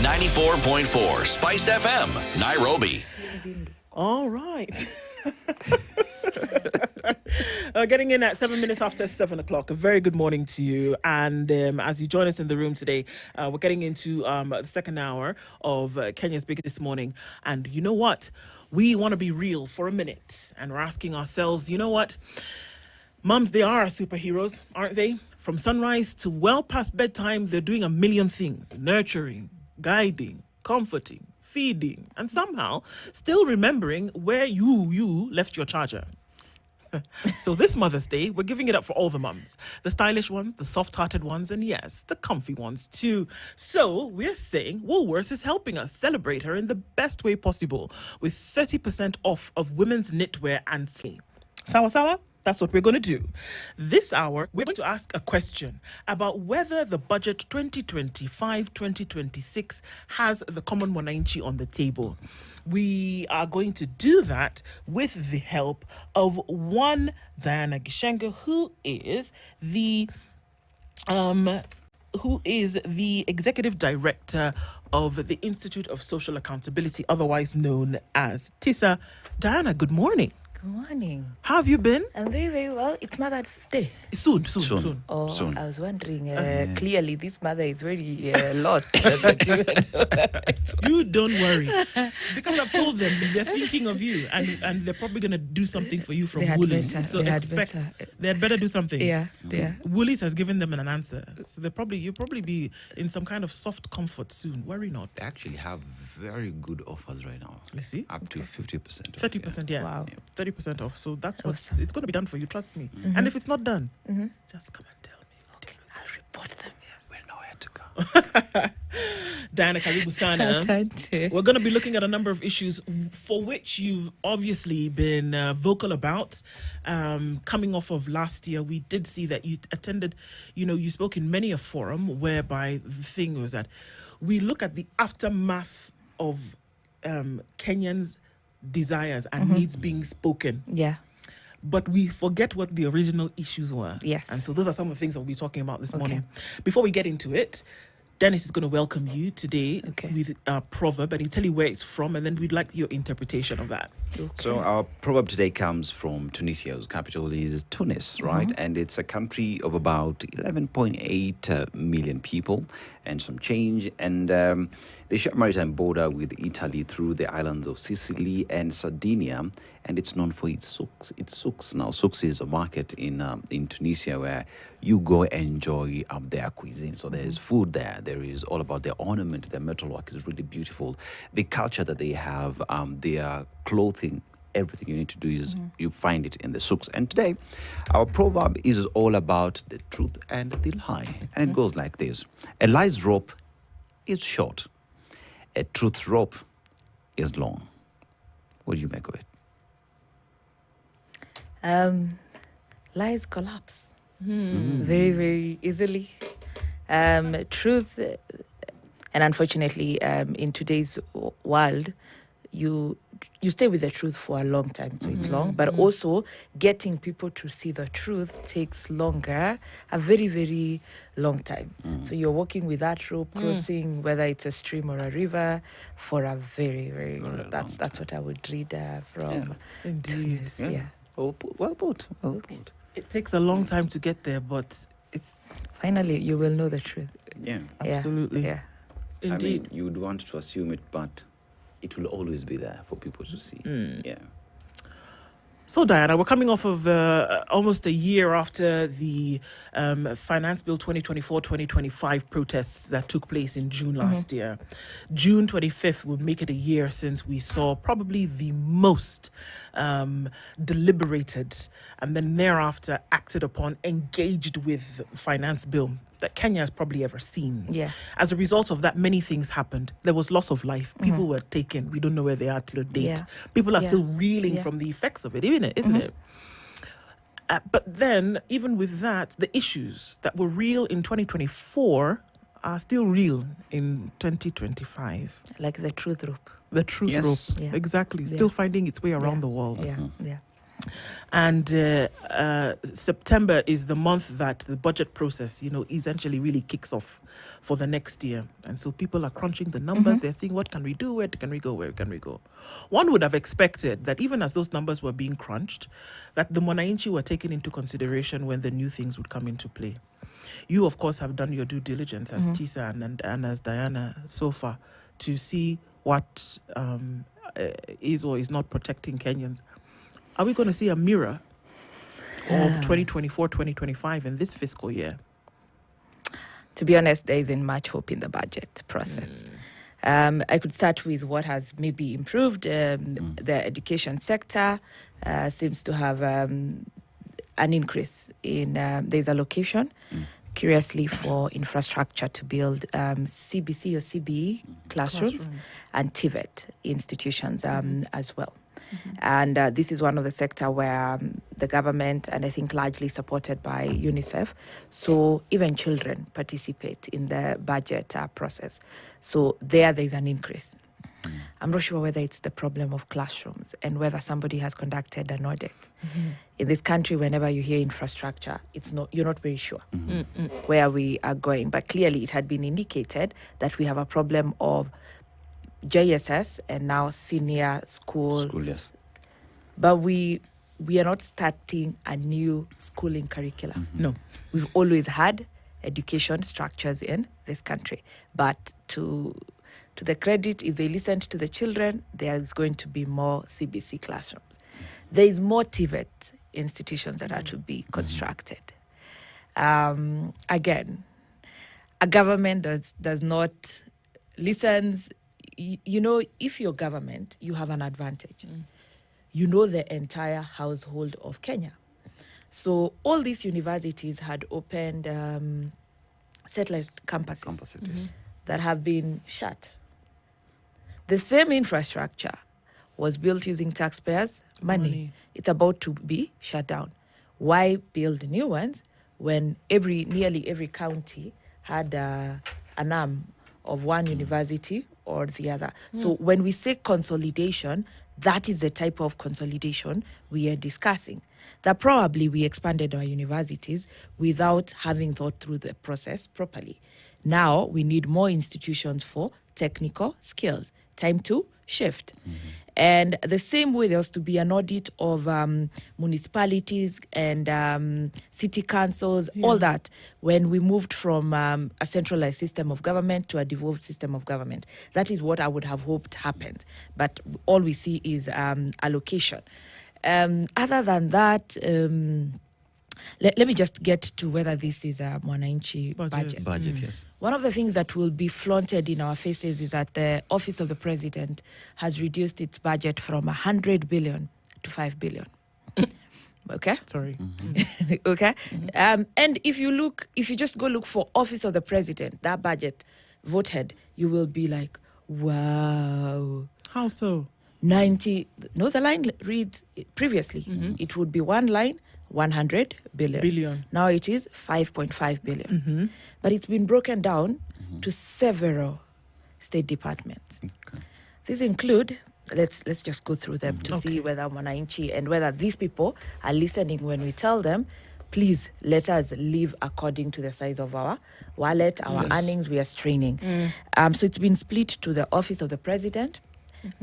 94.4 Spice FM, Nairobi. All right. Getting in at 7 minutes after 7 o'clock. A very good morning to you. And as you join us in the room today, we're getting into the second hour of Kenya's Big This Morning. And you know what? We want to be real for a minute. And we're asking ourselves, you know what? Mums, they are superheroes, aren't they? From sunrise to well past bedtime, they're doing a million things. Nurturing, guiding, comforting, feeding, and somehow still remembering where you left your charger. So this Mother's Day, we're giving it up for all the mums. The stylish ones, the soft-hearted ones, and yes, the comfy ones too. So we're saying Woolworths is helping us celebrate her in the best way possible with 30% off of women's knitwear and sleep. Sawa? That's what we're going to do. This hour, we're going to ask a question about whether the budget 2025-2026 has the common wananchi on the table. We are going to do that with the help of one Diana Gishenga, who is the executive director of the Institute of Social Accountability, otherwise known as TISA. Diana, good morning. Good morning. How have you been? I'm very, very well. It's Mother's Day. Soon. Oh, Soon. I was wondering, clearly this mother is very lost. You don't worry. Because I've told them they're thinking of you and they're probably going to do something for you from Woolies. So they had better do something. Yeah. Woolies has given them an answer. So you'll probably be in some kind of soft comfort soon. Worry not. They actually have very good offers right now. You see? Up to 50%. 30%, yeah. Wow. 30% off. So that's Awesome. it's going to be done for you. Trust me. And if it's not done, just come and tell me. Okay, I'll report them. We'll know where to go. Diana, karibu sana. Asante. We're going to be looking at a number of issues for which you've obviously been vocal about. Coming off of last year, we did see that you attended, you spoke in many a forum whereby the thing was that we look at the aftermath of Kenyans' desires and needs being spoken. Yeah. But we forget what the original issues were. Yes. And so those are some of the things that we'll be talking about this morning. Before we get into it, Dennis is going to welcome you today with Proverb, and he'll tell you where it's from, and then we'd like your interpretation of that. Okay. So our proverb today comes from Tunisia, whose capital is Tunis, right? And it's a country of about 11.8 million people and some change. And they share a maritime border with Italy through the islands of Sicily and Sardinia. And it's known for its souks. Now, souks is a market in Tunisia where you go enjoy their cuisine. So there's food there. There is all about their ornament. Their metalwork is really beautiful. The culture that they have, their clothing, everything you need to do is you find it in the souks. And today, our proverb is all about the truth and the lie. And it goes like this. A lie's rope is short. A truth's rope is long. What do you make of it? Lies collapse very, very easily. Truth, and unfortunately, in today's world, you stay with the truth for a long time, so it's long. But also, getting people to see the truth takes longer, a very, very long time. So you're walking with that rope, crossing whether it's a stream or a river, for a very, very. That's what I would read from. Indeed. Tunis, yeah. Well put. It takes a long time to get there, but it's Finally, you will know the truth. Yeah. Yeah. absolutely. Yeah. Indeed. I mean, you would want to assume it, but it will always be there for people to see. Yeah. So, Diana, we're coming off of almost a year after the Finance Bill 2024-2025 protests that took place in June last year. June 25th would make it a year since we saw probably the most deliberated and then thereafter acted upon, engaged with Finance Bill that Kenya has probably ever seen. Yeah. As a result of that, many things happened. There was loss of life. People were taken. We don't know where they are till date. Yeah. People are Yeah. still reeling Yeah. from the effects of it, isn't it? But then, even with that, the issues that were real in 2024 are still real in 2025. Like the truth rope. The truth Yes. rope. Yeah. Exactly. Yeah. Still finding its way around Yeah. the world. Yeah. Yeah. And September is the month that the budget process, essentially really kicks off for the next year. And so people are crunching the numbers. They're seeing what can we do, where can we go, where can we go. One would have expected that even as those numbers were being crunched, that the Mwananchi were taken into consideration when the new things would come into play. You, of course, have done your due diligence as Tisa and as Diana so far to see what is or is not protecting Kenyans. Are we going to see a mirror of 2024, 2025 in this fiscal year? To be honest, there isn't much hope in the budget process. I could start with what has maybe improved. The education sector seems to have an increase in there's allocation, curiously, for infrastructure to build CBC or CBE classrooms and TVET institutions as well. And this is one of the sector where the government, and I think largely supported by UNICEF, so even children participate in the budget process. So there's an increase. I'm not sure whether it's the problem of classrooms and whether somebody has conducted an audit. In this country, whenever you hear infrastructure, you're not very sure where we are going. But clearly it had been indicated that we have a problem of JSS and now senior school. Yes. But we are not starting a new schooling curriculum. No. We've always had education structures in this country. But to the credit, if they listened to the children, there's going to be more CBC classrooms. There is more TVET institutions that are to be constructed. Again, a government that does not listens. If you're government, you have an advantage. You know the entire household of Kenya. So all these universities had opened satellite campuses that have been shut. The same infrastructure was built using taxpayers' money. It's about to be shut down. Why build new ones when nearly every county had an arm of one university or the other? So when we say consolidation, that is the type of consolidation we are discussing. That probably we expanded our universities without having thought through the process properly. Now we need more institutions for technical skills. Time to shift. And the same way there has to be an audit of municipalities and city councils, all that, when we moved from a centralized system of government to a devolved system of government. That is what I would have hoped happened. But all we see is allocation. Other than that, let me just get to whether this is a Mwananchi budget. Budget, yes. One of the things that will be flaunted in our faces is that the Office of the President has reduced its budget from 100 billion to 5 billion. Okay? Sorry. Okay? And if you just go look for Office of the President, that budget voted, you will be like, wow. How so? The line reads previously, it would be one line, 100 billion. Now it is 5.5 billion. But it's been broken down to several state departments. Okay. These include, let's just go through them to see whether Mwananchi and whether these people are listening when we tell them, please let us live according to the size of our wallet, our earnings, we are straining. So it's been split to the Office of the President,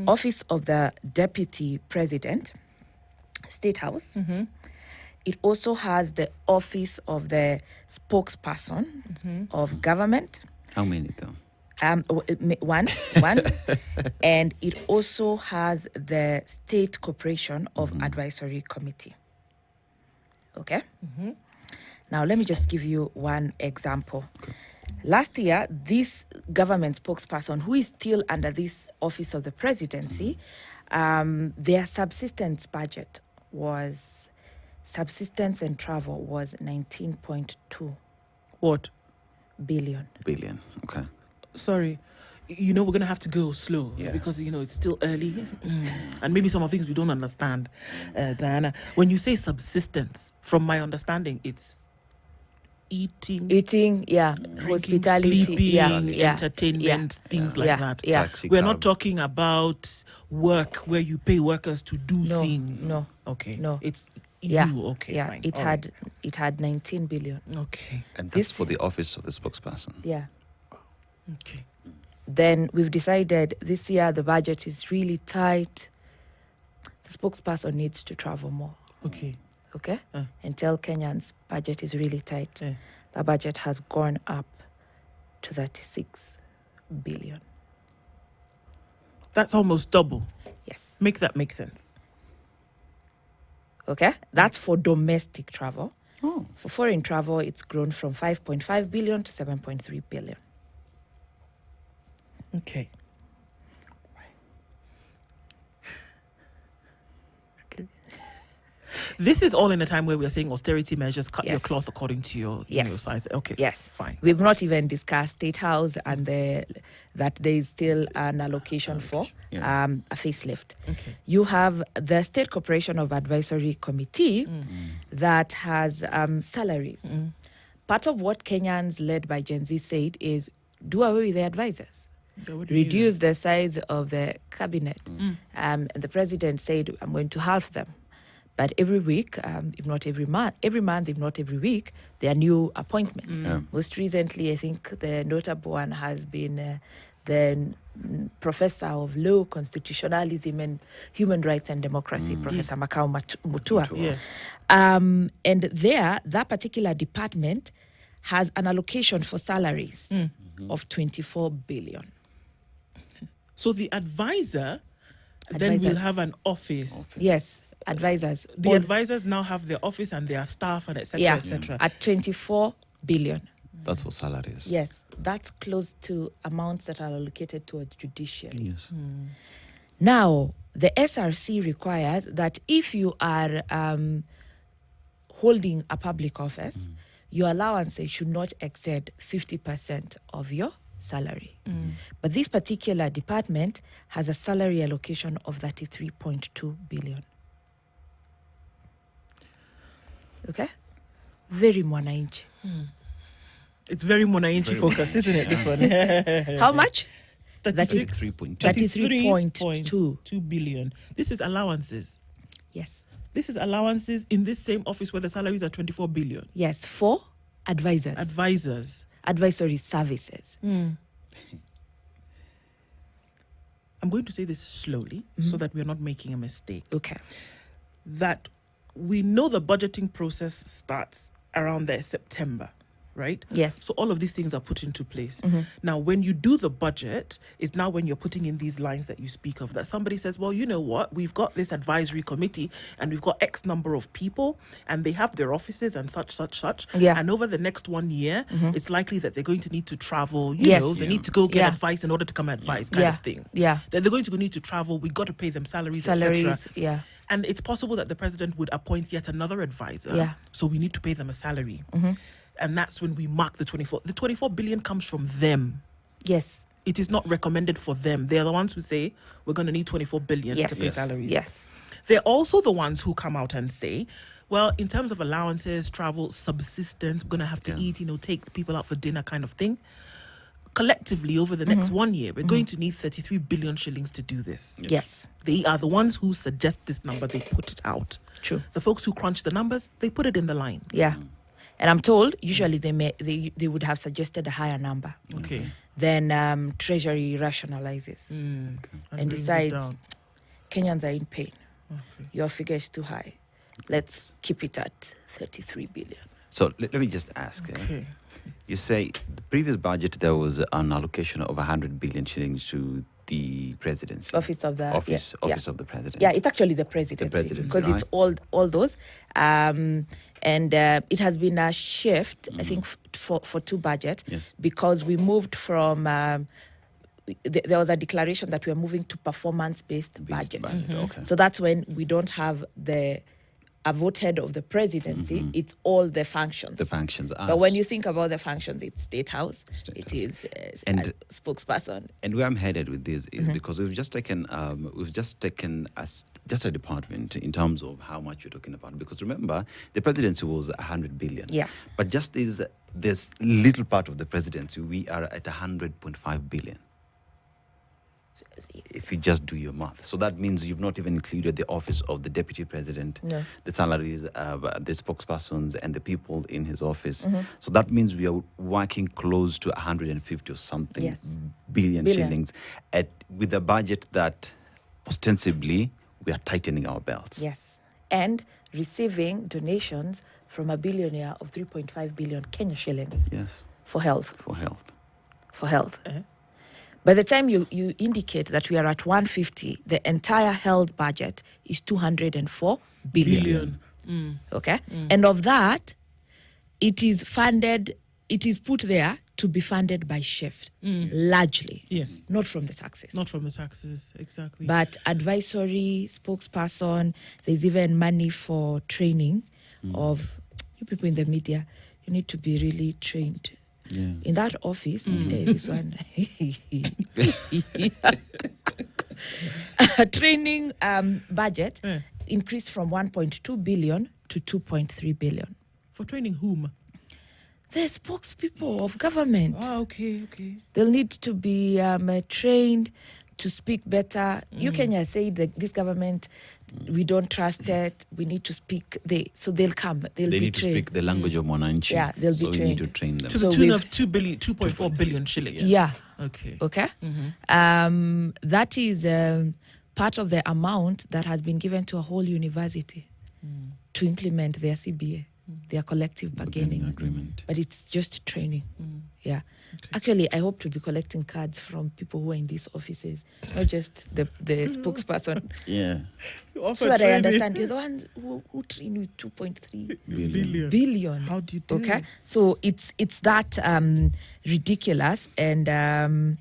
Office of the Deputy President, State House. It also has the Office of the Spokesperson of Government. How many though? One. And it also has the State Corporation of Advisory Committee. Okay? Now, let me just give you one example. Okay. Last year, this government spokesperson, who is still under this Office of the Presidency, their subsistence budget was... Subsistence and travel was 19.2. What? Billion. Okay. Sorry. We're going to have to go slow because, it's still early. And maybe some of the things we don't understand, Diana. When you say subsistence, from my understanding, it's eating, drinking, hospitality, sleeping, entertainment, things like that. Yeah. Taxi We're cab. not talking about work where you pay workers to do No, things. no, Okay. no. It's Yeah, you. Okay, yeah. fine. It All had 19 billion. right. Okay. And that's This- for the office of the spokesperson. Yeah. Okay. Then we've decided this year the budget is really tight. The spokesperson needs to travel more. Okay. Okay? Uh. And tell Kenyans budget is really tight. Yeah. The budget has gone up to 36 billion. That's almost double. Yes. Make that make sense. Okay? That's for domestic travel. Oh. For foreign travel, it's grown from 5.5 billion to 7.3 billion. Okay. This is all in a time where we are saying austerity measures, cut your Yes. cloth according to your, Yes. your size. Okay. Yes. Fine. We've not even discussed State House and that there is still an allocation for Yeah. a facelift. Okay. You have the State Corporation of Advisory Committee that has salaries. Part of what Kenyans led by Gen Z said is do away with the advisors. What do you mean? Reduce the size of the cabinet. And the president said, I'm going to halve them. But every week, if not every month, if not every week, there are new appointments. Yeah. Most recently, I think the notable one has been the professor of law, constitutionalism, and human rights and democracy, Professor Makau Mutua. Yes. And there, that particular department has an allocation for salaries of 24 billion. So the advisor then will Advisors. have an office. Yes, advisors. The All- advisors now have their office and their staff and etc. yeah, etc. at 24 billion. That's for salaries. Yes, that's close to amounts that are allocated to a judiciary. Yes. Now, the SRC requires that if you are holding a public office, your allowances should not exceed 50% of your salary. But this particular department has a salary allocation of 33.2 billion. Okay? Very mwananchi. It's very Monainchi focused, isn't it? This one. How much? 33.2. 33.2 billion. This is allowances. Yes. This is allowances in this same office where the salaries are 24 billion. Yes, for advisors. Advisors. Advisory services. I'm going to say this slowly so that we're not making a mistake. Okay. That we know the budgeting process starts around there September, right? Yes. So all of these things are put into place. Now, when you do the budget, is now when you're putting in these lines that you speak of, that somebody says, well, you know what, we've got this advisory committee and we've got X number of people and they have their offices and such. Yeah. And over the next 1 year, it's likely that they're going to need to travel, Yes. they need to go get Yeah. advice in order to come advise kind Yeah. of thing. Yeah. That they're going to need to travel, we got to pay them salaries, etc. Salaries. Yeah. And it's possible that the president would appoint yet another advisor. Yeah. So we need to pay them a salary. And that's when we mark the 24. The 24 billion comes from them. Yes. It is not recommended for them. They're the ones who say, we're going to need 24 billion Yes. to pay Yes. salaries. Yes. They're also the ones who come out and say, well, in terms of allowances, travel, subsistence, we're going to have to eat, take people out for dinner kind of thing. Collectively, over the next 1 year, we're going to need 33 billion shillings to do this. Yes. They are the ones who suggest this number, they put it out. True. The folks who crunch the numbers, they put it in the line. Yeah. And I'm told usually they would have suggested a higher number. Okay. Then Treasury rationalizes And and brings it decides down. Kenyans are in pain. Okay. Your figure is too high. Let's keep it at 33 billion. So let me just ask. Okay. You say the previous budget there was an allocation of 100 billion shillings to the presidency. Office of the Office yeah. of the president. Yeah, it's actually the presidency presidency, because it's all those. And it has been a shift, I think, for two budgets Yes. because we moved from. There was a declaration that we are moving to performance-based budget. Okay. So that's when we don't have the a vote head of the presidency, it's all the functions. The functions are. But when you think about the functions, it's State House, State it House. is And- a spokesperson. And where I'm headed with this is because we've just taken just a department in terms of how much you're talking about. Because remember, the presidency was 100 billion. Yeah. But just this little part of the presidency, we are at 100.5 billion. If you just do your math. So that means you've not even included the office of the deputy president, No. the salaries of the spokespersons and the people in his office. So that means we are working close to 150 or something Yes. billion Billion. shillings with a budget that ostensibly we are tightening our belts. Yes. And receiving donations from a billionaire of 3.5 billion Kenya shillings Yes, for health. for health. For health. By the time you indicate that we are at 150, the entire health budget is 204 billion. Okay? And of that, it is put there to be funded by shift, largely. Yes. Not from the taxes. Not from the taxes, exactly. But advisory, spokesperson, there's even money for training of you people in the media. You need to be really trained. Yeah. In that office, this one. Training budget increased from 1.2 billion to 2.3 billion. For training whom? The spokespeople of government. Ah, okay. They'll need to be trained to speak better. You Kenya say that this government, we don't trust it. We need to speak. So they'll come. They'll They be need to trained. speak the language of Mwananchi. Yeah, they'll be so we need to trained. train them. To the So tune we've- of 2.4 billion shillings. Yeah. Okay. Okay. That is part of the amount that has been given to a whole university to implement their CBA, their collective bargaining agreement. But it's just training. Yeah. Actually, I hope to be collecting cards from people who are in these offices, not just the spokesperson, Yeah. so that I understand. You're the one who train with 2.3 billion. How do you do Okay, it? so it's that ridiculous, and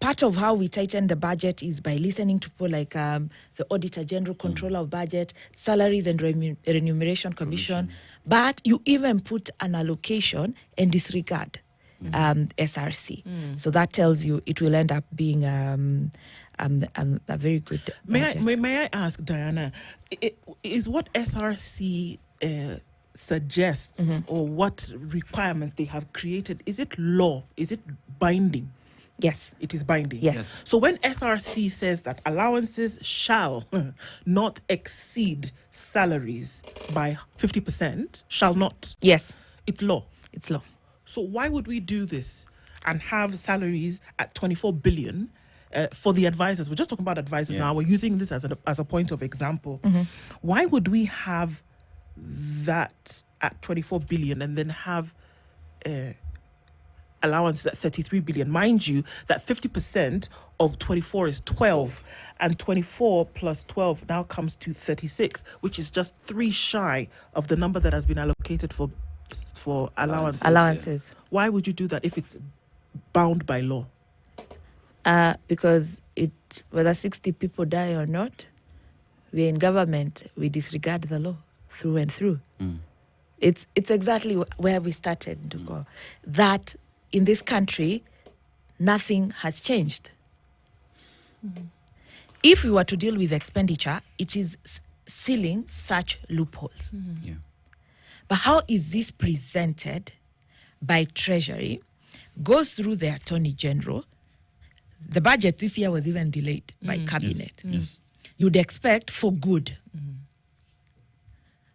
part of how we tighten the budget is by listening to people like the Auditor General, Controller of Budget, Salaries and Remuneration Commission. But you even put an allocation and disregard SRC. So that tells you it will end up being a very good budget. May I ask, Diana, is what SRC suggests or what requirements they have created, is it law? Is it binding? Yes. It is binding. Yes. So when SRC says that allowances shall not exceed salaries by 50%, shall not, Yes. it's law. It's law. So why would we do this and have salaries at 24 billion for the advisors? We're just talking about advisors now. We're using this as a point of example. Why would we have that at 24 billion and then have allowances at 33 billion? Mind you, that 50% of 24 is 12, and 24 plus 12 now comes to 36, which is just 3 shy of the number that has been allocated for allowances. Why would you do that if it's bound by law? Because whether 60 people die or not, we're in government, we disregard the law through and through. It's exactly where we started to go. That in this country, nothing has changed. If we were to deal with expenditure, it is sealing such loopholes. Yeah. But how is this presented by Treasury, goes through the Attorney General? The budget this year was even delayed by Cabinet. Yes. You'd expect for good.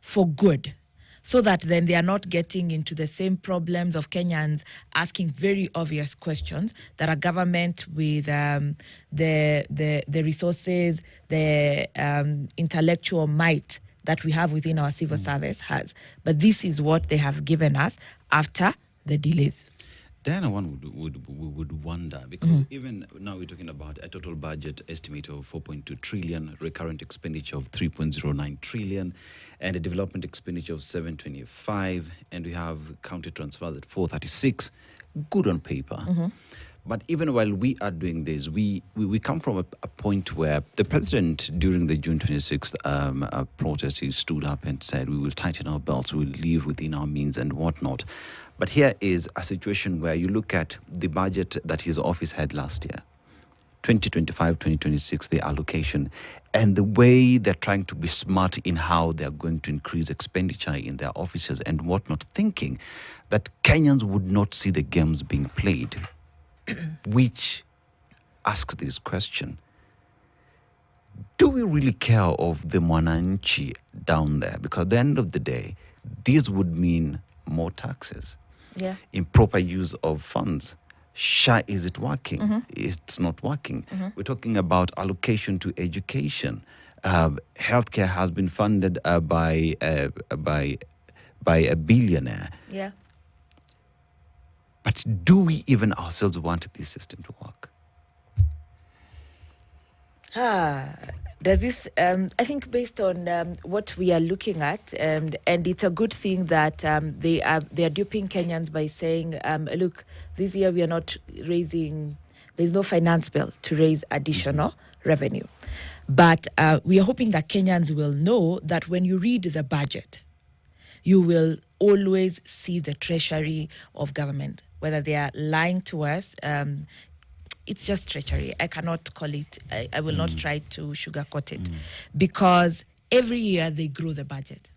For good. So that then they are not getting into the same problems of Kenyans asking very obvious questions that a government with the resources, the intellectual might that we have within our civil service has. But this is what they have given us after the delays. Diana, one would wonder, because even now we're talking about a total budget estimate of 4.2 trillion, recurrent expenditure of 3.09 trillion, and a development expenditure of 725, and we have county transfers at 436. Good on paper. But even while we are doing this, we come from a point where the president, during the June 26th protest, he stood up and said, we will tighten our belts, we will live within our means and whatnot. But here is a situation where you look at the budget that his office had last year, 2025, 2026, the allocation, and the way they're trying to be smart in how they're going to increase expenditure in their offices and whatnot, thinking that Kenyans would not see the games being played, which asks this question. Do we really care of the mwananchi down there? Because at the end of the day, this would mean more taxes, improper use of funds. Is it working? It's not working. We're talking about allocation to education. Healthcare has been funded by a billionaire. Yeah. But do we even ourselves want this system to work? Does this, I think based on what we are looking at, and it's a good thing that they are duping Kenyans by saying, look, this year we are not raising, there's no finance bill to raise additional revenue. But we are hoping that Kenyans will know that when you read the budget, you will always see the treasury of government, whether they are lying to us. It's just treachery. I cannot call it. I will not try to sugarcoat it, because every year they grow the budget.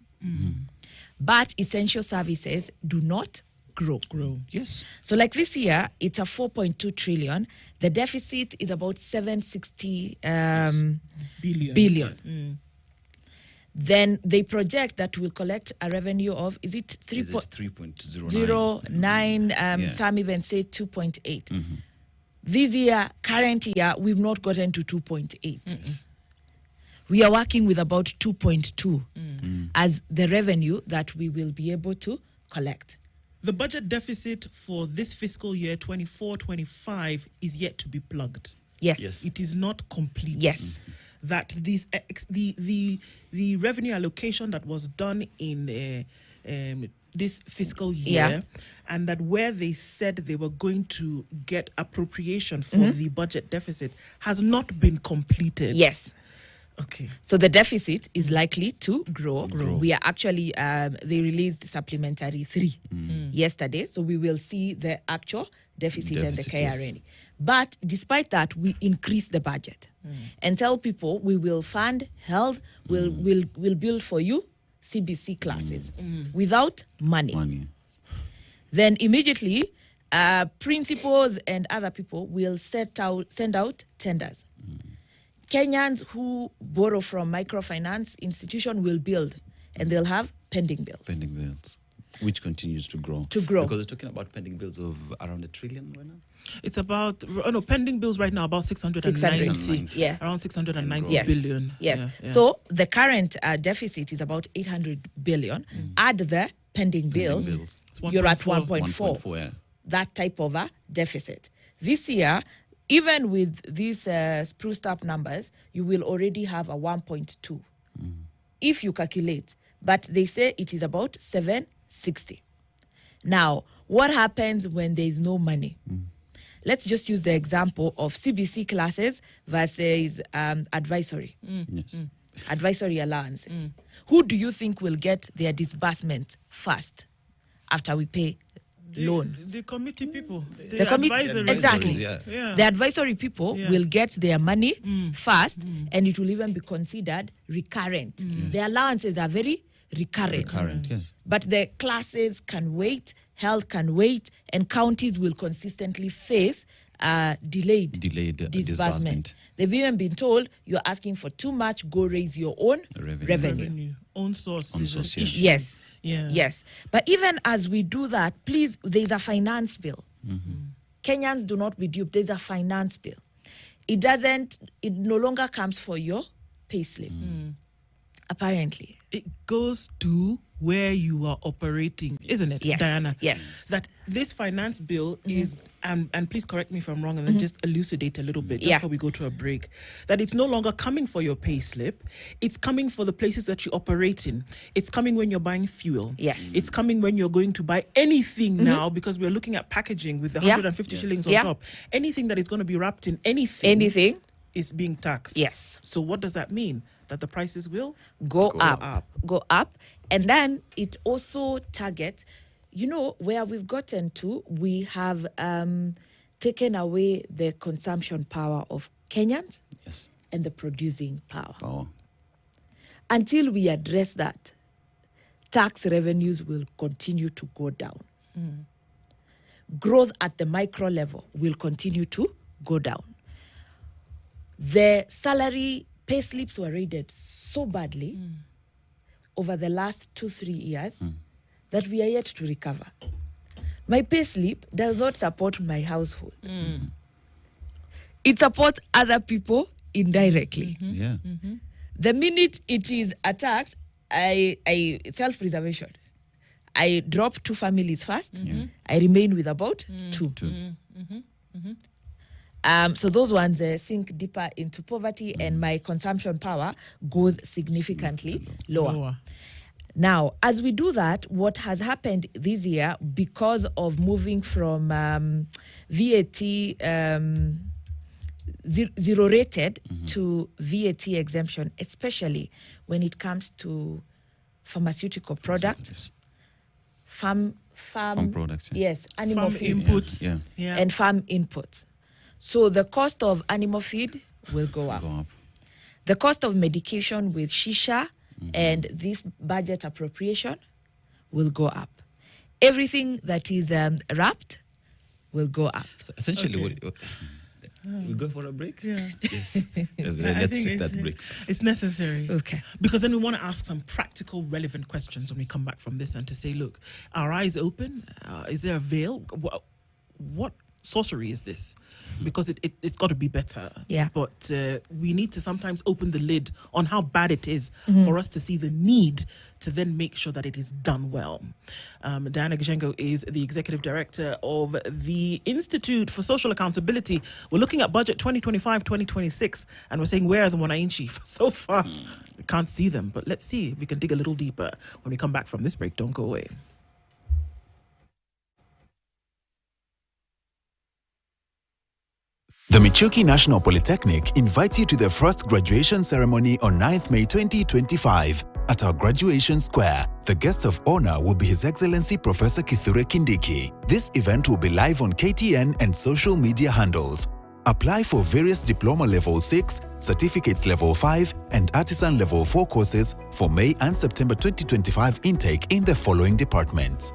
But essential services do not grow. Yes. So like this year, it's a 4.2 trillion. The deficit is about 760 billion. Then they project that we'll collect a revenue of, is it 3.09? Some even say 2.8. This year, current year, we've not gotten to 2.8. We are working with about 2.2 as the revenue that we will be able to collect. The budget deficit for this fiscal year 24-25 is yet to be plugged. Yes. It is not complete. Yes. That these the revenue allocation that was done in this fiscal year, and that where they said they were going to get appropriation for the budget deficit has not been completed. Yes. Okay. So the deficit is likely to grow. We are actually, they released supplementary 3 yesterday. So we will see the actual deficit and the KRN. But despite that, we increase the budget and tell people we will fund health, we'll build for you CBC classes without money. Then immediately, principals and other people will send out tenders. Kenyans who borrow from microfinance institution will build, and they'll have pending bills. Which continues to grow. Because they're talking about pending bills of around $1 trillion right now. It's about, pending bills right now about 690. Yeah. Around 690 billion. Yes. So the current deficit is about 800 billion. Add the pending bills, you're at 1.4. That type of a deficit. This year, even with these spruced up numbers, you will already have a 1.2 if you calculate. But they say it is about 760. Now, what happens when there is no money? Let's just use the example of CBC classes versus advisory. Advisory allowances. Who do you think will get their disbursement first after we pay loan? The committee people. The advisory. Exactly. The advisory people will get their money first, and it will even be considered recurrent. The allowances are very recurrent. But the classes can wait, health can wait, and counties will consistently face delayed disbursement. They've even been told you're asking for too much, go raise your own revenue. Own sources. Yes. Yes. But even as we do that, please, there's a finance bill. Kenyans do not be duped. There's a finance bill. It no longer comes for your payslip. Apparently. It goes to where you are operating, isn't it, Yes. Diana? Yes. That this finance bill is, and please correct me if I'm wrong, and then just elucidate a little bit just Yeah. before we go to a break, that it's no longer coming for your pay slip. It's coming for the places that you operate in. It's coming when you're buying fuel. Yes. It's coming when you're going to buy anything now, because we're looking at packaging with the Yeah. 150 shillings on Yeah. top. Anything that is going to be wrapped in anything Anything is being taxed. Yes. So what does that mean? That the prices will go up. up. And then it also targets, where we've gotten to, we have taken away the consumption power of Kenyans Yes. and the producing power. Oh. Until we address that, tax revenues will continue to go down. Growth at the micro level will continue to go down. The salary pay slips were raided so badly over the last 2-3 years that we are yet to recover. My pay slip does not support my household. It supports other people indirectly. Yeah. The minute it is attacked, I self-preservation. I drop 2 families first. I remain with about 2. So those ones sink deeper into poverty, and my consumption power goes significantly lower. Now, as we do that, what has happened this year, because of moving from VAT zero rated to VAT exemption, especially when it comes to pharmaceutical products, farm products. yes, animal Farm feed inputs. Yeah. and farm inputs. So the cost of animal feed will go up. Go up. The cost of medication with shisha and this budget appropriation will go up. Everything that is wrapped will go up. Essentially, we go for a break? Yeah. Yes. Yes, I let's think take that break. It's necessary. Okay. Because then we want to ask some practical, relevant questions when we come back from this, and to say, look, our eyes open? Is there a veil? What sorcery is this? Because it's got to be better. Yeah. But we need to sometimes open the lid on how bad it is for us to see the need to then make sure that it is done well. Diana Gishengo is the Executive Director of the Institute for Social Accountability. We're looking at budget 2025-2026, and we're saying, where are the Wananchi? So far, we can't see them. But let's see if we can dig a little deeper when we come back from this break. Don't go away. The Michuki National Polytechnic invites you to the first graduation ceremony on 9th May 2025 at our graduation square. The guest of honor will be His Excellency Professor Kithure Kindiki. This event will be live on KTN and social media handles. Apply for various Diploma Level 6, Certificates Level 5, and Artisan Level 4 courses for May and September 2025 intake in the following departments: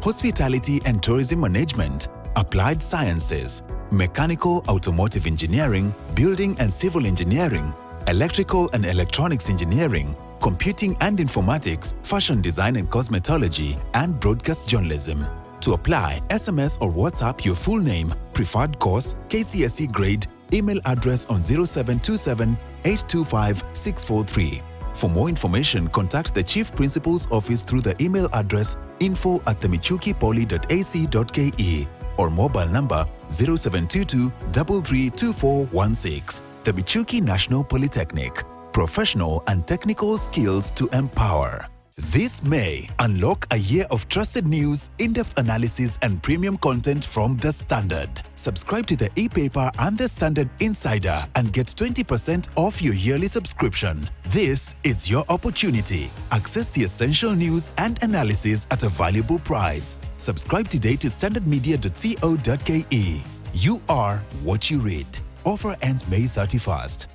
Hospitality and Tourism Management, Applied Sciences, Mechanical Automotive Engineering, Building and Civil Engineering, Electrical and Electronics Engineering, Computing and Informatics, Fashion Design and Cosmetology, and Broadcast Journalism. To apply, SMS or WhatsApp your full name, preferred course, KCSE grade, email address on 0727 825 643. For more information, contact the Chief Principal's Office through the email address info@themichukipoly.ac.ke or mobile number 0722 332416. The Michuki National Polytechnic. Professional and technical skills to empower. This May, unlock a year of trusted news, in-depth analysis, and premium content from The Standard. Subscribe to the e-paper and The Standard Insider and get 20% off your yearly subscription. This is your opportunity. Access the essential news and analysis at a valuable price. Subscribe today to standardmedia.co.ke. You are what you read. Offer ends May 31st.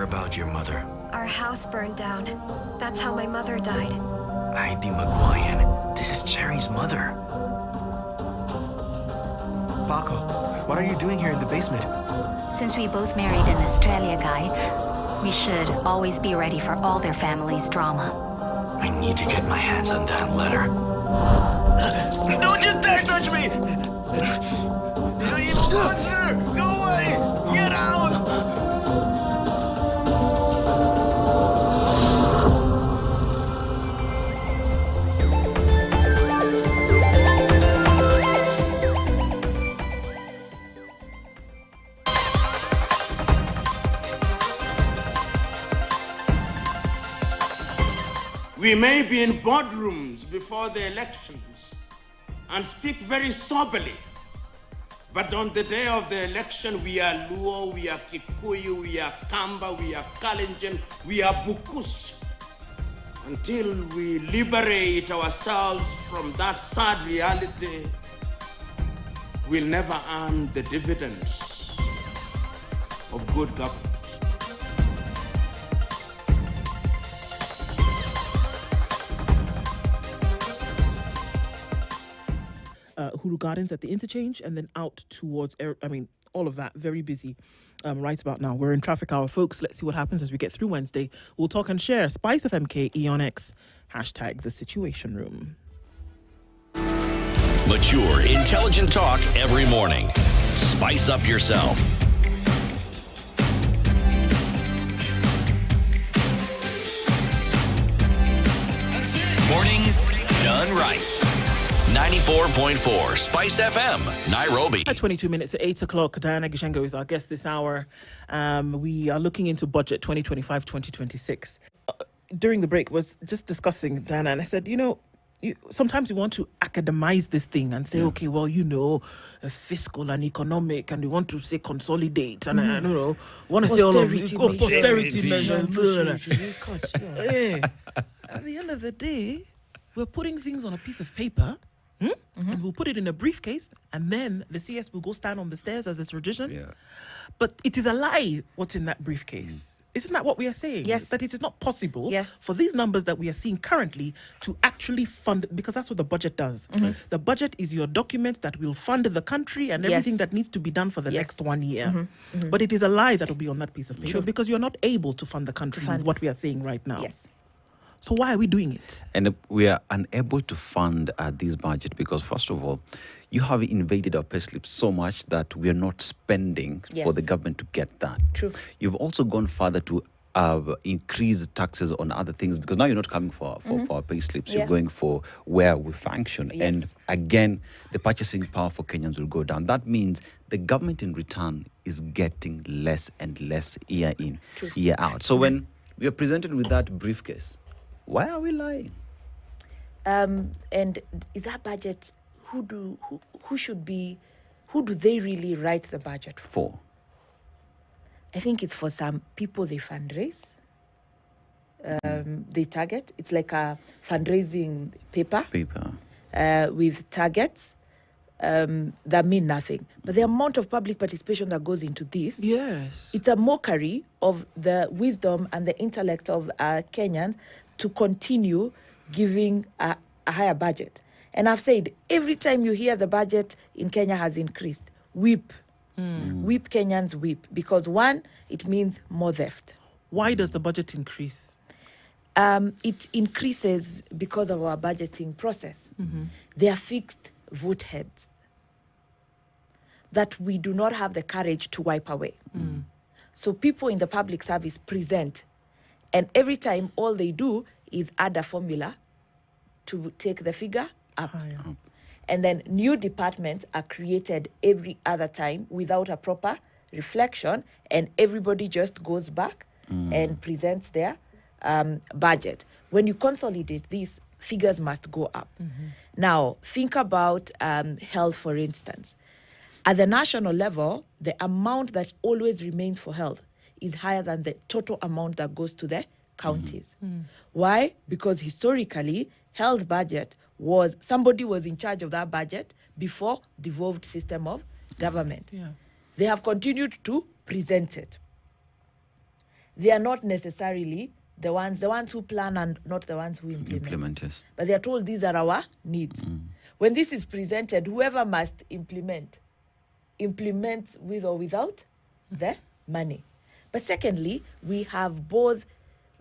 About your mother. Our house burned down. That's how my mother died. Heidi Maguian. This is Cherry's mother. Paco, what are you doing here in the basement? Since we both married an Australia guy, we should always be ready for all their family's drama. I need to get my hands on that letter. Don't you dare touch me! You monster! Go away! Get out! We may be in boardrooms before the elections and speak very soberly, but on the day of the election, we are Luo, we are Kikuyu, we are Kamba, we are Kalenjin, we are Bukus. Until we liberate ourselves from that sad reality, we'll never earn the dividends of good government. Hulu Gardens at the interchange, and then out towards, all of that, very busy right about now. We're in traffic hour, folks. Let's see what happens as we get through Wednesday. We'll talk and share. Spice FMK, EonX, hashtag the Situation Room. Mature, intelligent talk every morning. Spice up yourself. Mornings done right. 94.4 Spice FM, Nairobi. At 22 minutes at 8 o'clock, Diana Gishengo is our guest this hour. We are looking into budget 2025-2026. During the break, was just discussing, Diana, and I said, sometimes we want to academize this thing and say, okay, well, fiscal and economic, and we want to say consolidate, and I don't know, want to say all of it, austerity measures. At the end of the day, we're putting things on a piece of paper, and we'll put it in a briefcase, and then the CS will go stand on the stairs as a tradition. Yeah. But it is a lie what's in that briefcase. Isn't that what we are saying? Yes. That it is not possible for these numbers that we are seeing currently to actually fund, because that's what the budget does. The budget is your document that will fund the country and everything that needs to be done for the next 1 year. But it is a lie that will be on that piece of paper because you're not able to fund the country is what we are saying right now. Yes. So why are we doing it? And we are unable to fund this budget because, first of all, you have invaded our payslip so much that we are not spending for the government to get that. True. You've also gone further to increase taxes on other things because now you're not coming for our payslips. You're going for where we function. Yes. And again, the purchasing power for Kenyans will go down. That means the government in return is getting less and less year in, year out. So when we are presented with that briefcase, why are we lying? And is that budget, who do they really write the budget for? I think it's for some people they fundraise. They target. It's like a fundraising paper. With targets that mean nothing. But the amount of public participation that goes into this, it's a mockery of the wisdom and the intellect of Kenyans to continue giving a higher budget. And I've said, every time you hear the budget in Kenya has increased, weep. Weep, Kenyans, weep. Because one, it means more theft. Why does the budget increase? It increases because of our budgeting process. They are fixed vote heads that we do not have the courage to wipe away. So people in the public service present, and every time all they do is add a formula to take the figure up. And then new departments are created every other time without a proper reflection, and everybody just goes back and presents their budget. When you consolidate these, figures must go up. Now, think about health, for instance. At the national level, the amount that always remains for health is higher than the total amount that goes to the counties. Why? Because historically, health budget was, somebody was in charge of that budget before devolved system of government. They have continued to present it. They are not necessarily the ones who plan and not the ones who implement. But they are told these are our needs. When this is presented, whoever must implements with or without the money. But secondly, we have both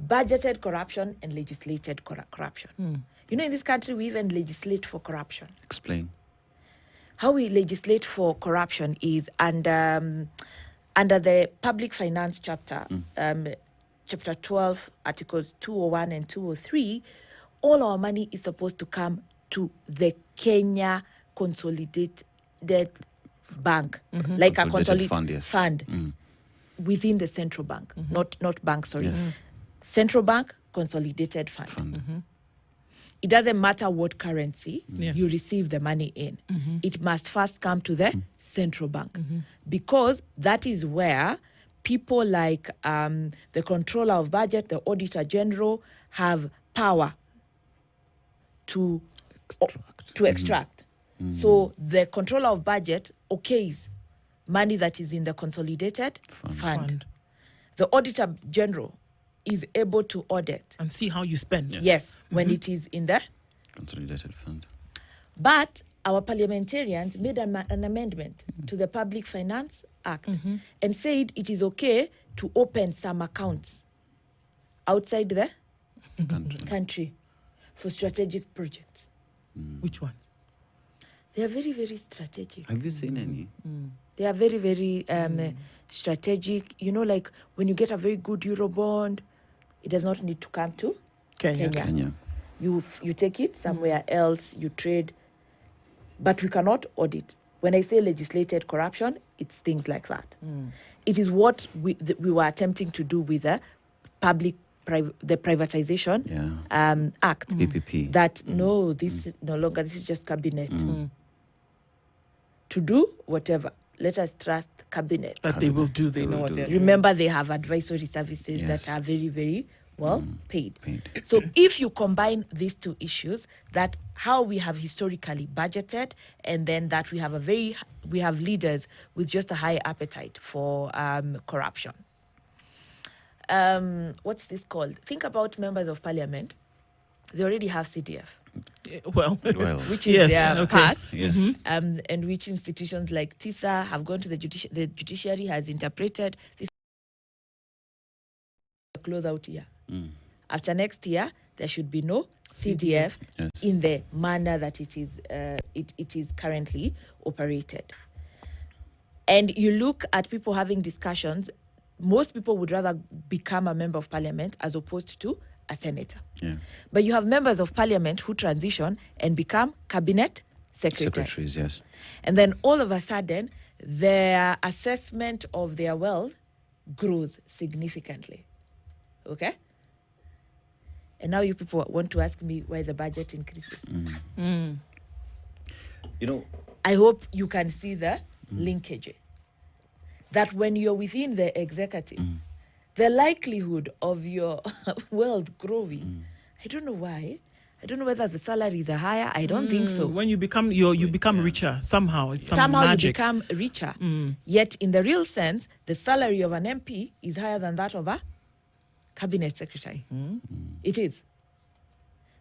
budgeted corruption and legislated corruption. In this country, we even legislate for corruption. Explain. How we legislate for corruption is under the public finance chapter, chapter 12, articles 201 and 203, all our money is supposed to come to the Kenya Consolidated Bank, like a consolidated fund within the central bank, not bank, sorry. Central Bank Consolidated Fund. it doesn't matter what currency Yes. you receive the money in. It must first come to the central bank, because that is where people like the controller of budget, the auditor general, have power to extract. So the controller of budget okays money that is in the consolidated fund. The auditor general is able to audit. And see how you spend. Yes, when it is in the Consolidated fund. But our parliamentarians made an amendment to the Public Finance Act and said it is okay to open some accounts outside the country for strategic projects. Which ones? They are very, very strategic. Have you seen any? They are very, very strategic. You know, like when you get a very good Eurobond, it does not need to come to Kenya. You take it somewhere else, you trade. But we cannot audit. When I say legislated corruption, it's things like that. It is what we were attempting to do with the the privatization act. PPP. That no, this is no longer, this is just cabinet. To do whatever, let us trust cabinet. That they will do. They know what they're doing. Remember, they have advisory services that are very, very well paid. So if you combine these two issues, that how we have historically budgeted, and then that we have leaders with just a high appetite for corruption. What's this called? Think about members of parliament. They already have CDF. Well, which is their pass. Yes. And which institutions like TISA have gone to the judiciary has interpreted this close out year. After next year, there should be no CDF in the manner that it is currently operated. And you look at people having discussions, most people would rather become a member of parliament as opposed to a senator. But you have members of parliament who transition and become cabinet Secretaries, yes. And then all of a sudden, their assessment of their wealth grows significantly. Okay? And now you people want to ask me why the budget increases. You know, I hope you can see the linkage. That when you're within the executive, the likelihood of your wealth growing, I don't know why. I don't know whether the salaries are higher. I don't think so. When you become you become richer somehow. It's some somehow magic. you become richer. Yet in the real sense, the salary of an MP is higher than that of a cabinet secretary. It is.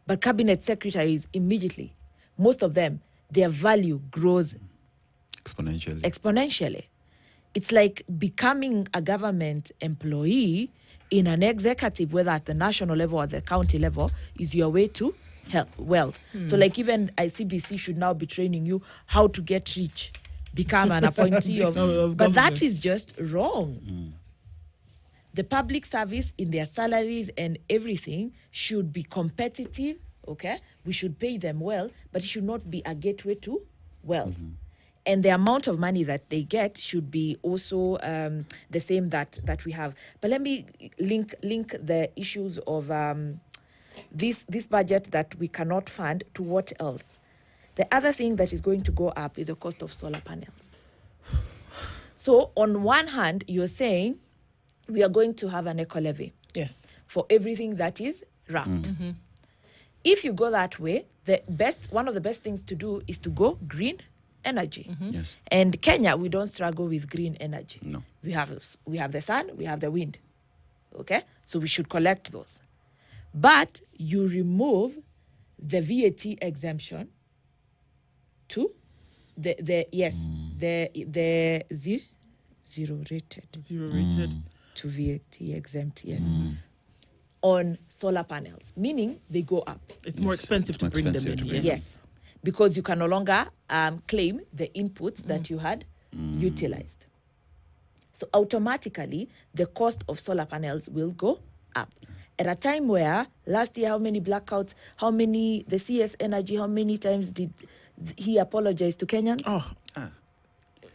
But cabinet secretaries immediately, most of them, their value grows exponentially. It's like becoming a government employee in an executive, whether at the national level or the county level, is your way to wealth. So like even ICBC should now be training you how to get rich, become an appointee of but that is just wrong. The public service in their salaries and everything should be competitive, okay? We should pay them well, but it should not be a gateway to wealth. And the amount of money that they get should be also the same that we have. But let me link the issues of this budget that we cannot fund to what else. The other thing that is going to go up is the cost of solar panels. So on one hand, you're saying we are going to have an eco levy. Yes. For everything that is wrapped. If you go that way, one of the best things to do is to go green energy. Yes. And Kenya, we don't struggle with green energy. No. We have the sun, we have the wind. Okay? So we should collect those. But you remove the VAT exemption to the zero rated to VAT exempt, yes. On solar panels, meaning they go up. It's more expensive to bring them in. Yes. Because you can no longer claim the inputs that you had utilized. So automatically, the cost of solar panels will go up. At a time where last year, how many blackouts, the CS Energy, how many times did he apologize to Kenyans?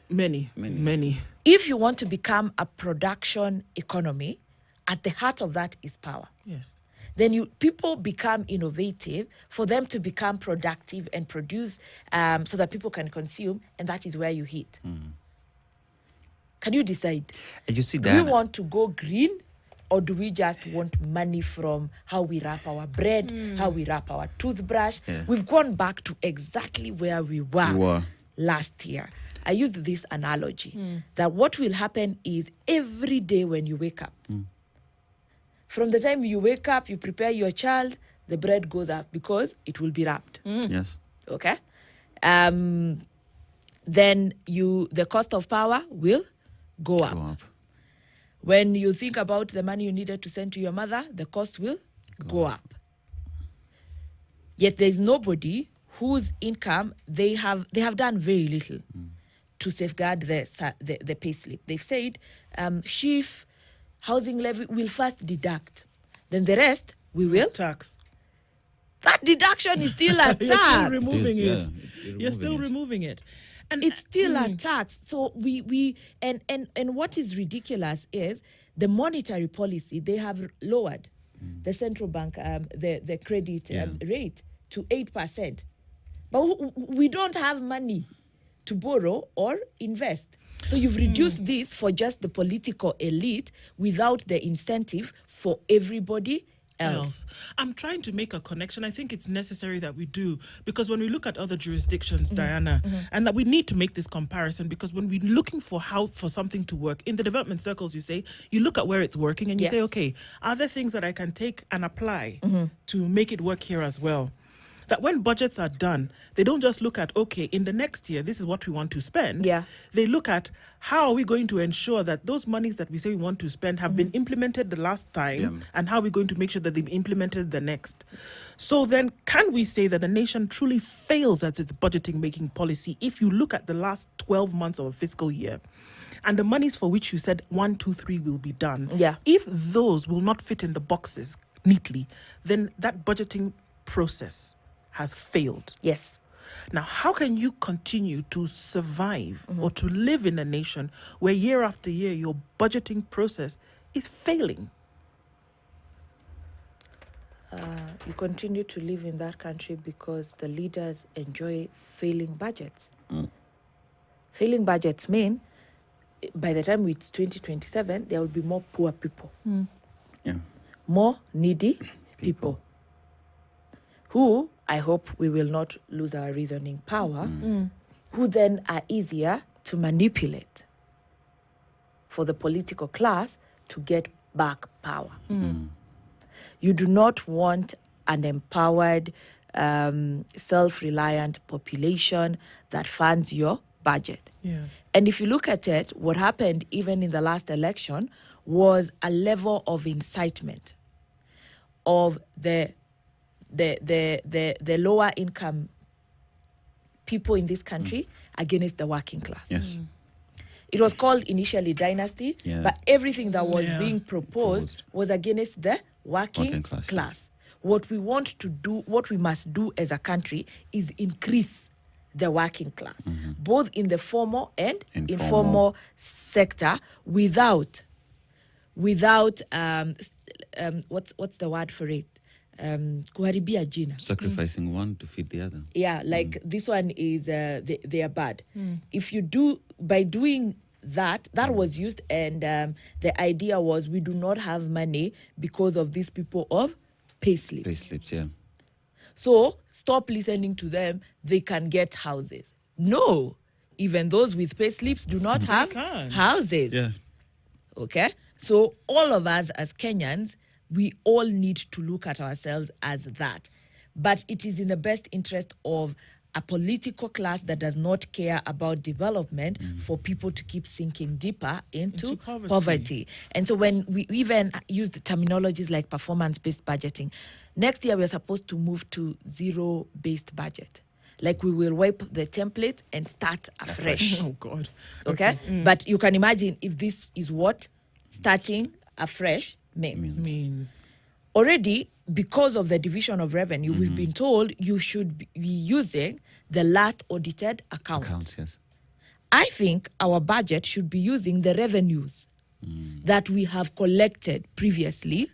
Many. If you want to become a production economy, at the heart of that is power. Yes. then people become innovative for them to become productive and produce so that people can consume, and that is where you hit. Can you decide? And you see, Do we want to go green, or do we just want money from how we wrap our bread, how we wrap our toothbrush? Yeah. We've gone back to exactly where we were last year. I used this analogy that what will happen is every day when you wake up, from the time you wake up, you prepare your child, the bread goes up because it will be wrapped. Yes. Okay? Then the cost of power will go up. When you think about the money you needed to send to your mother, the cost will go up. Yet there's nobody whose income they have done very little to safeguard the pay slip. They've said, chief housing levy will first deduct, then the rest we will tax. That deduction is still a tax. You're still removing It it. is, You're still removing it. And it's still a tax. So and what is ridiculous is the monetary policy, they have lowered the central bank the credit rate to 8%. But we don't have money to borrow or invest. So you've reduced this for just the political elite without the incentive for everybody else. I'm trying to make a connection. I think it's necessary that we do, because when we look at other jurisdictions, Diana, and that we need to make this comparison, because when we're looking for something to work in the development circles, you look at where it's working and you say, okay, are there things that I can take and apply to make it work here as well? That when budgets are done, they don't just look at, okay, in the next year, this is what we want to spend. Yeah. They look at how are we going to ensure that those monies that we say we want to spend have been implemented the last time, and how are we going to make sure that they've implemented the next. So then can we say that the nation truly fails at its budgeting making policy if you look at the last 12 months of a fiscal year? And the monies for which you said 1, 2, 3 will be done. Yeah. If those will not fit in the boxes neatly, then that budgeting process has failed. Yes. Now, how can you continue to survive or to live in a nation where year after year your budgeting process is failing? You continue to live in that country because the leaders enjoy failing budgets. Failing budgets mean by the time it's 2027, there will be more poor people, more needy people, who I hope we will not lose our reasoning power, who then are easier to manipulate for the political class to get back power. You do not want an empowered, self-reliant population that funds your budget. Yeah. And if you look at it, what happened even in the last election was a level of incitement of the lower income people in this country against the working class. Yes. It was called initially dynasty, but everything that was being proposed was against the working class. What we want to do, what we must do as a country is increase the working class, both in the formal and informal sector without what's the word for it? Kuharibia jina. Sacrificing one to feed the other. Yeah, like this one is they are bad. If you do by doing that was used, and the idea was we do not have money because of these people of payslips. Payslips, yeah. So stop listening to them. They can get houses. No, even those with payslips do not have houses. Yeah. Okay, so all of us as Kenyans, we all need to look at ourselves as that. But it is in the best interest of a political class that does not care about development for people to keep sinking deeper into poverty. And so when we even use the terminologies like performance-based budgeting, next year we're supposed to move to zero-based budget. Like we will wipe the template and start afresh. Oh, God. Okay? But you can imagine if this is what starting afresh means. Already, because of the division of revenue, we've been told you should be using the last audited accounts, yes. I think our budget should be using the revenues that we have collected previously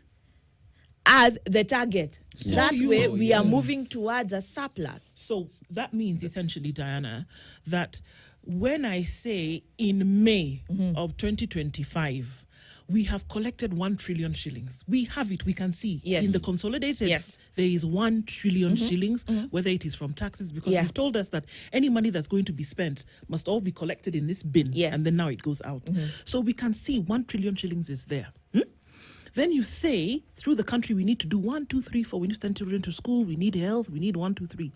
as the target. That you- way, So, we are yes. moving towards a surplus. So that means essentially, Diana, that when I say in May of 2025, we have collected 1 trillion shillings. We have it, we can see. Yes. In the consolidated, Yes. there is 1 trillion shillings, whether it is from taxes, because Yeah. you've told us that any money that's going to be spent must all be collected in this bin, Yes. and then now it goes out. So we can see 1 trillion shillings is there. Then you say, through the country, we need to do 1, 2, 3, 4. We need to send children to school. We need health. We need 1, 2, 3.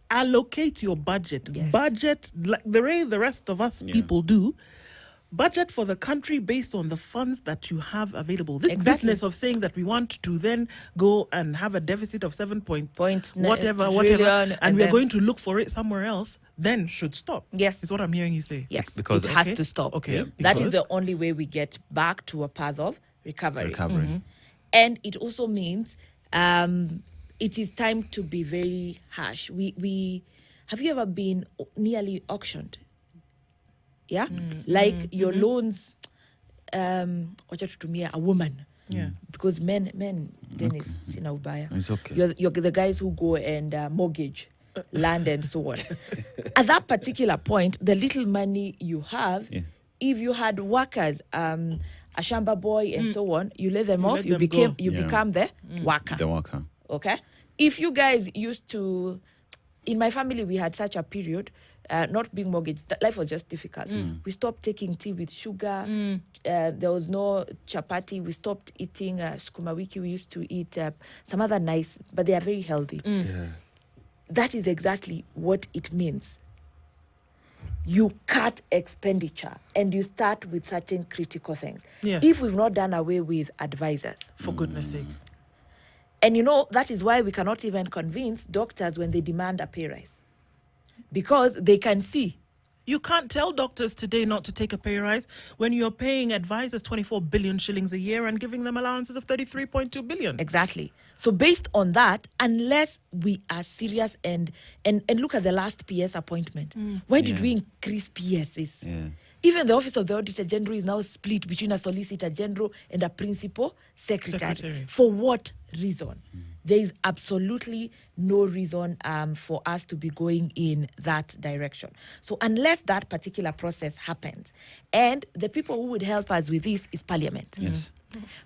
Allocate your budget. Yes. Budget, like the way the rest of us people do. Budget for the country based on the funds that you have available. This Exactly. business of saying that we want to then go and have a deficit of 7 Point whatever, trillion, and and we're then- going to look for it somewhere else, then should stop. Yes. Is what I'm hearing you say. Yes, Because- it has Okay. to stop. Okay. Yeah. That Because- is the only way we get back to a path of recovery. Recovery. And it also means it is time to be very harsh. We have you ever been nearly auctioned? Yeah, like your loans. Wacha tutumia a woman. Yeah. Because men, Dennis, sina ubaya. It's okay. You're the guys who go and mortgage land and so on. At that particular point, the little money you have, Yeah. if you had workers, a shamba boy and so on, you let them off. let You them became go. you Yeah. become the worker. The worker. Okay. If you guys used to, in my family, we had such a period, not being mortgaged, life was just difficult. We stopped taking tea with sugar. There was no chapati. We stopped eating sukuma wiki. We used to eat some other nice, but they are very healthy. That is exactly what it means. You cut expenditure and you start with certain critical things. Yes. If we've not done away with advisors, For goodness sake. and that is why we cannot even convince doctors when they demand a pay rise. Because they can see. You can't tell doctors today not to take a pay rise when you're paying advisors 24 billion shillings a year and giving them allowances of 33.2 billion. Exactly. So based on that, unless we are serious and look at the last PS appointment. Why did we increase PSs? Yeah. Even the Office of the Auditor General is now split between a Solicitor General and a Principal Secretary. For what reason? There is absolutely no reason for us to be going in that direction. So unless that particular process happens, and the people who would help us with this is Parliament. Yes.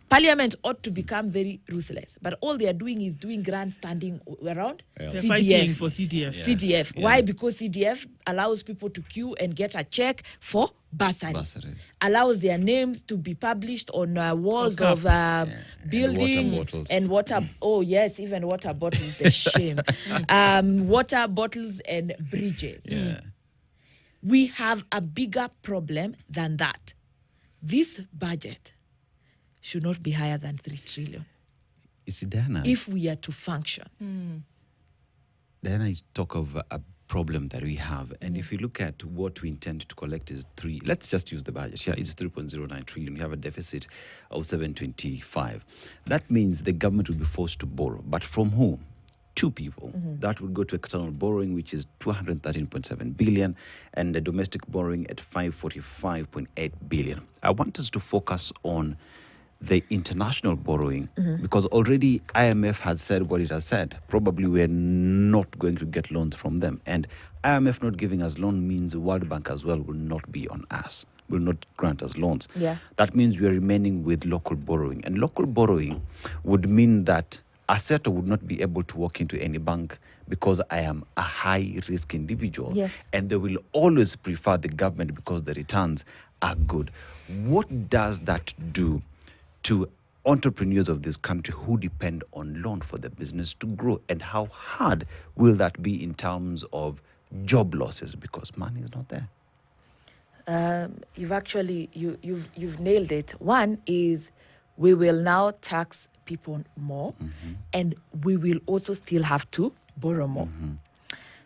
Parliament ought to become very ruthless, but all they are doing is doing grandstanding around They're CDF. fighting for CDF. CDF. Why? Because CDF allows people to queue and get a check for bursary. Bursary. Allows their names to be published on walls On of water buildings bottles. and water. Oh yes, even water bottles. The shame. Water bottles and bridges. Yeah. We have a bigger problem than that. This budget should not be higher than 3 trillion You see, Diana, if we are to function. Diana, you talk of a problem that we have. And if you look at what we intend to collect is let's just use the budget. Yeah, it's 3.09 trillion. We have a deficit of 725. That means the government will be forced to borrow. But from who? Two people. That would go to external borrowing, which is 213.7 billion, and the domestic borrowing at 545.8 billion. I want us to focus on the international borrowing because already IMF has said what it has said. Probably we're not going to get loans from them. And IMF not giving us loan means the World Bank as well will not be on us, will not grant us loans. Yeah. That means we are remaining with local borrowing. And local borrowing would mean that a setter would not be able to walk into any bank because I am a high-risk individual. Yes. And they will always prefer the government because the returns are good. What does that do to entrepreneurs of this country who depend on loan for their business to grow? And how hard will that be in terms of job losses because money is not there? You've actually you've nailed it. One is we will now tax people more, and we will also still have to borrow more.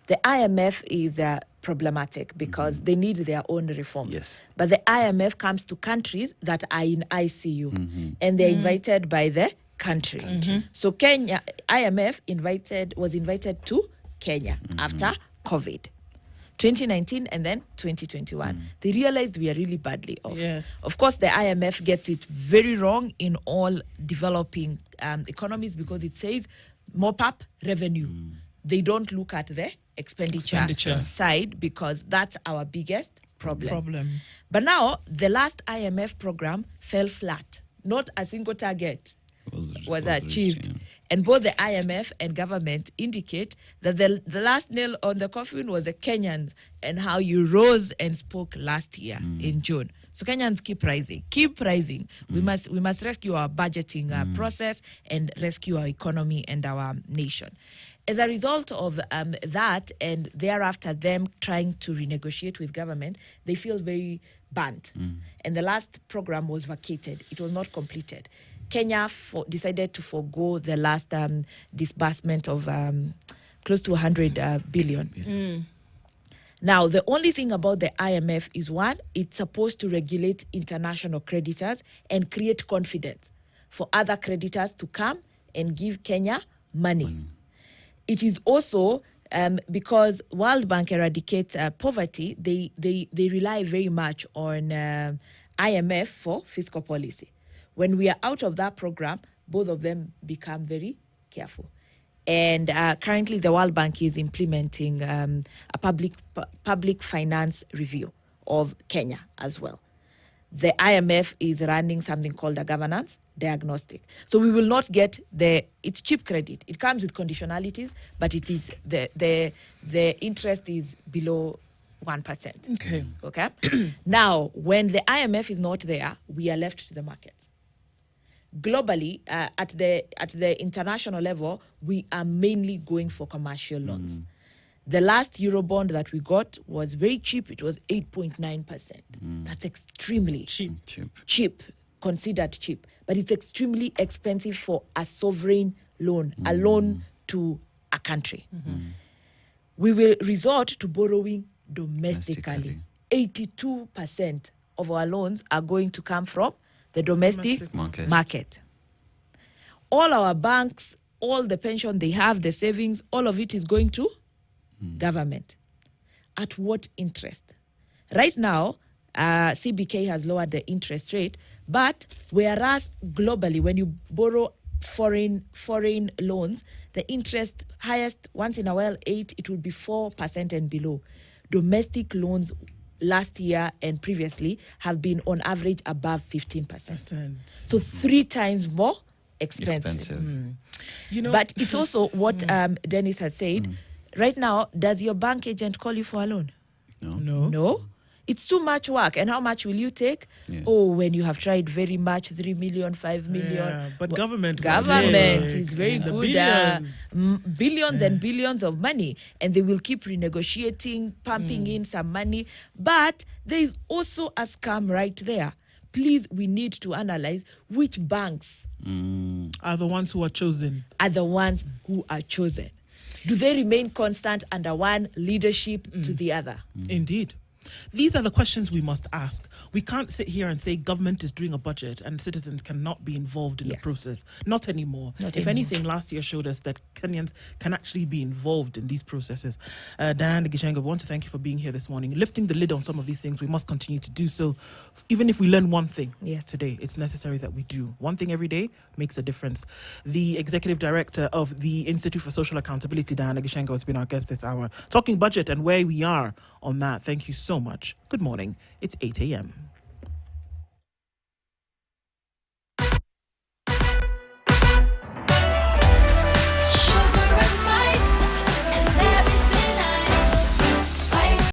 The IMF is problematic because they need their own reforms. Yes. But the IMF comes to countries that are in ICU, and they're invited by the country. So IMF was invited to Kenya after COVID. 2019 and then 2021. They realized we are really badly off. Yes. Of course, the IMF gets it very wrong in all developing economies because it says mop up revenue. They don't look at the expenditure side because that's our biggest problem. But now, the last IMF program fell flat. Not a single target was achieved. And both the IMF and government indicate that the last nail on the coffin was the Kenyans and how you rose and spoke last year in June. So Kenyans keep rising. We must rescue our budgeting process and rescue our economy and our nation. As a result of that, and thereafter them trying to renegotiate with government, they feel very burnt. And the last program was vacated. It was not completed. Kenya decided to forego the last disbursement of close to 100 billion. Now, the only thing about the IMF is, one, it's supposed to regulate international creditors and create confidence for other creditors to come and give Kenya money. It is also because World Bank eradicates poverty, they rely very much on IMF for fiscal policy. When we are out of that program, both of them become very careful. And currently, the World Bank is implementing a public finance review of Kenya as well. The IMF is running something called a governance diagnostic. So we will not get it's cheap credit. It comes with conditionalities, but it is the interest is below 1%. Okay. Now, when the IMF is not there, we are left to the markets. Globally, at the international level, we are mainly going for commercial loans. The last Eurobond that we got was very cheap. It was 8.9%. That's extremely cheap, considered cheap. But it's extremely expensive for a sovereign loan, a loan to a country. We will resort to borrowing domestically. 82% of our loans are going to come from the domestic market. All our banks, all the pension they have, the savings, all of it is going to government. At what interest? Right now, CBK has lowered the interest rate, but whereas globally, when you borrow foreign loans, the interest highest once in a while 8, it will be 4% and below. Domestic loans last year and previously have been on average above 15%. So 3 times more expensive. But it's also what Dennis has said. Right now, does your bank agent call you for a loan? No. It's too much work. And how much will you take? When you have tried very much, 3 million, 5 million. But government is very good. Billions and billions of money. And they will keep renegotiating, pumping in some money. But there is also a scam right there. Please, we need to analyze which banks are the ones who are chosen. Do they remain constant under one leadership to the other? Indeed. These are the questions we must ask. We can't sit here and say government is doing a budget and citizens cannot be involved in the process. Not anymore. If anything, last year showed us that Kenyans can actually be involved in these processes. Diana Gishenga, I want to thank you for being here this morning. Lifting the lid on some of these things, we must continue to do so. Even if we learn one thing today, it's necessary that we do. One thing every day makes a difference. The Executive Director of the Institute for Social Accountability, Diana Gishenga, has been our guest this hour, talking budget and where we are on that. Thank you so much. Good morning. It's 8 a.m.